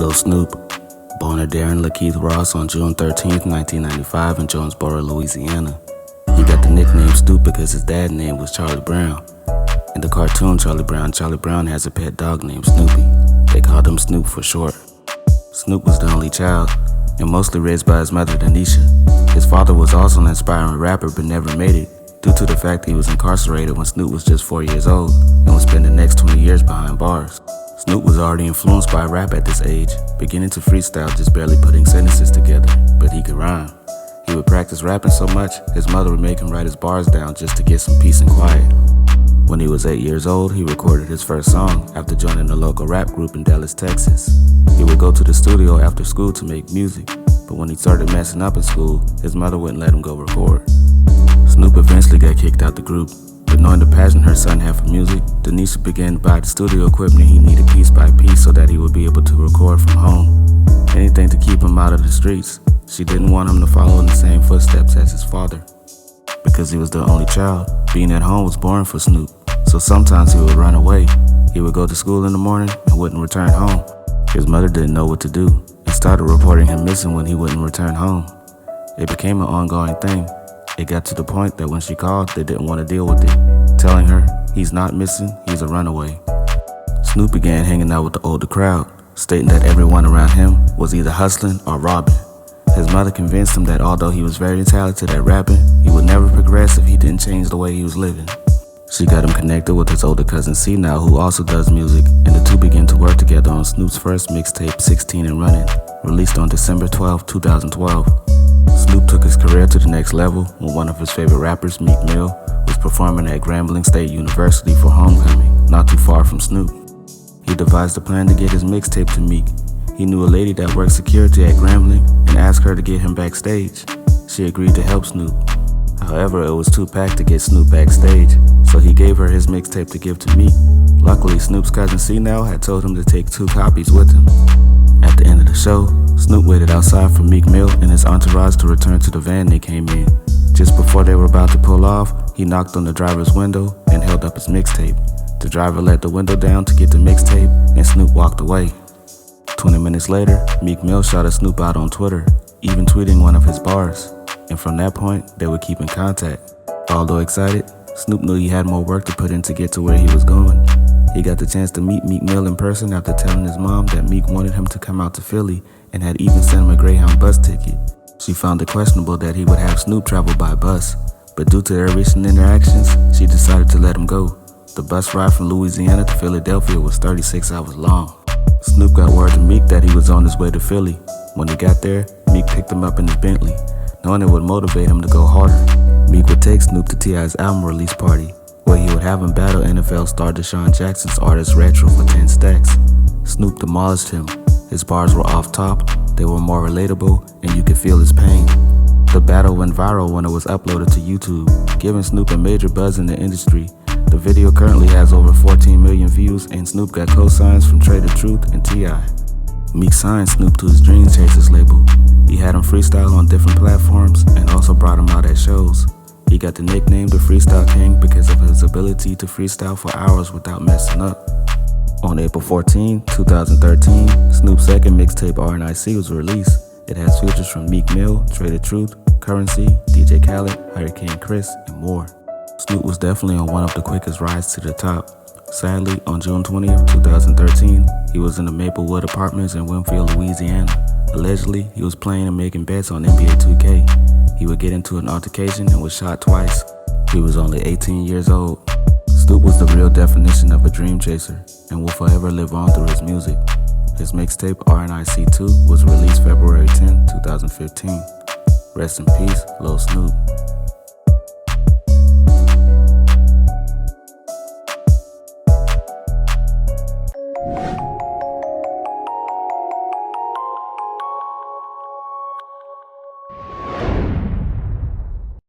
Lil Snupe, born to Darren Lakeith Ross on June 13, 1995 in Jonesboro, Louisiana. He got the nickname Snoop because his dad's name was Charlie Brown. In the cartoon Charlie Brown has a pet dog named Snoopy. They called him Snoop for short. Snoop was the only child, and mostly raised by his mother, Denisha. His father was also an aspiring rapper but never made it, due to the fact that he was incarcerated when Snoop was just 4 years old and would spend the next 20 years behind bars. Snoop was already influenced by rap at this age, beginning to freestyle, just barely putting sentences together, but he could rhyme. He would practice rapping so much, his mother would make him write his bars down just to get some peace and quiet. When he was 8 years old, he recorded his first song after joining a local rap group in Dallas, Texas. He would go to the studio after school to make music, but when he started messing up in school, his mother wouldn't let him go record. Snoop eventually got kicked out the group, but knowing the passion her son had for music, Denisha began to buy the studio equipment he needed piece by piece so that he would be able to record from home. Anything to keep him out of the streets. She didn't want him to follow in the same footsteps as his father. Because he was the only child, being at home was boring for Snoop, so sometimes he would run away. He would go to school in the morning and wouldn't return home. His mother didn't know what to do and started reporting him missing when he wouldn't return home. It became an ongoing thing. It got to the point that when she called, they didn't want to deal with it, telling her, he's not missing, he's a runaway. Snoop began hanging out with the older crowd, stating that everyone around him was either hustling or robbing. His mother convinced him that although he was very talented at rapping, he would never progress if he didn't change the way he was living. She got him connected with his older cousin C now, who also does music, and the two began to work together on Snoop's first mixtape, 16 and Running, released on December 12, 2012. Snoop took his career to the next level when one of his favorite rappers, Meek Mill, was performing at Grambling State University for homecoming, not too far from Snoop. He devised a plan to get his mixtape to Meek. He knew a lady that worked security at Grambling and asked her to get him backstage. She agreed to help Snoop. However, it was too packed to get Snoop backstage, so he gave her his mixtape to give to Meek. Luckily, Snoop's cousin C now had told him to take 2 copies with him. At the end of the show, Snoop waited outside for Meek Mill and his entourage to return to the van they came in. Just before they were about to pull off, he knocked on the driver's window and held up his mixtape. The driver let the window down to get the mixtape, and Snoop walked away. 20 minutes later, Meek Mill shouted Snoop out on Twitter, even tweeting one of his bars. And from that point, they would keep in contact. Although excited, Snoop knew he had more work to put in to get to where he was going. He got the chance to meet Meek Mill in person after telling his mom that Meek wanted him to come out to Philly and had even sent him a Greyhound bus ticket. She found it questionable that he would have Snoop travel by bus, but due to their recent interactions, she decided to let him go. The bus ride from Louisiana to Philadelphia was 36 hours long. Snoop got word to Meek that he was on his way to Philly. When he got there, Meek picked him up in his Bentley, knowing it would motivate him to go harder. Meek would take Snoop to T.I.'s album release party, where he would have him battle NFL star Deshaun Jackson's artist Retro for 10 stacks. Snoop demolished him. His bars were off top, they were more relatable, and you could feel his pain. The battle went viral when it was uploaded to YouTube, giving Snoop a major buzz in the industry. The video currently has over 14 million views, and Snoop got co-signs from Trader Truth and T.I. Meek signed Snoop to his Dream Chasers label. He had him freestyle on different platforms and also brought him out at shows. He got the nickname the Freestyle King because of his ability to freestyle for hours without messing up. On April 14, 2013, Snoop's second mixtape RNIC was released. It has features from Meek Mill, Trader Truth, Currency, DJ Khaled, Hurricane Chris, and more. Snoop was definitely on one of the quickest rides to the top. Sadly, on June 20th, 2013, he was in the Maplewood Apartments in Winfield, Louisiana. Allegedly, he was playing and making bets on NBA 2K. He would get into an altercation and was shot twice. He was only 18 years old. Snoop was the real definition of a dream chaser and will forever live on through his music. His mixtape RNIC 2 was released February 10, 2015. Rest in peace, Lil Snupe.